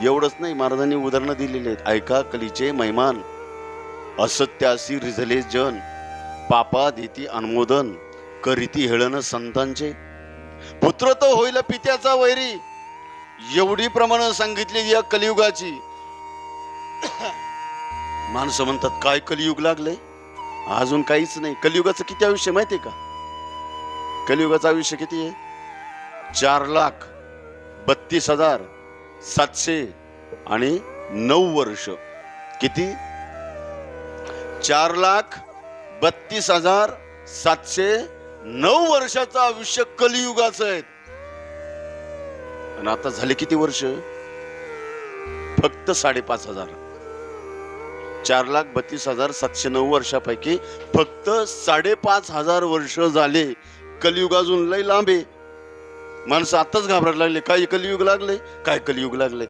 एवढंच नाही, महाराजांनी उदाहरणं दिलेली आहेत. ऐका कलीचे मैमान, असत्यासी रिझले जन, पापा देती अनुमोदन, करीती हेळन संतांचे, पुत्र तो होईल पित्याचा वैरी. एवढी प्रमाण सांगितली या कलियुगाची. माणसं म्हणतात काय कलियुग लागले, अजून काहीच नाही. कलियुगाचं किती आयुष्य माहितीये का? कलियुगाचं आयुष्य किती आहे? 4,32,709 वर्ष. किती? 4,32,709 वर्षाचं आयुष्य कलियुगाचं आहे. आणि आता झाले किती वर्ष? फक्त 5,500. 4,32,709 वर्षापैकी फक्त 5,500 वर्ष झाले. कलियुग अजून लय लांब आहे. माणसं आताच घाबरायला लागले, काय कलियुग लागले, काय कलियुग लागले.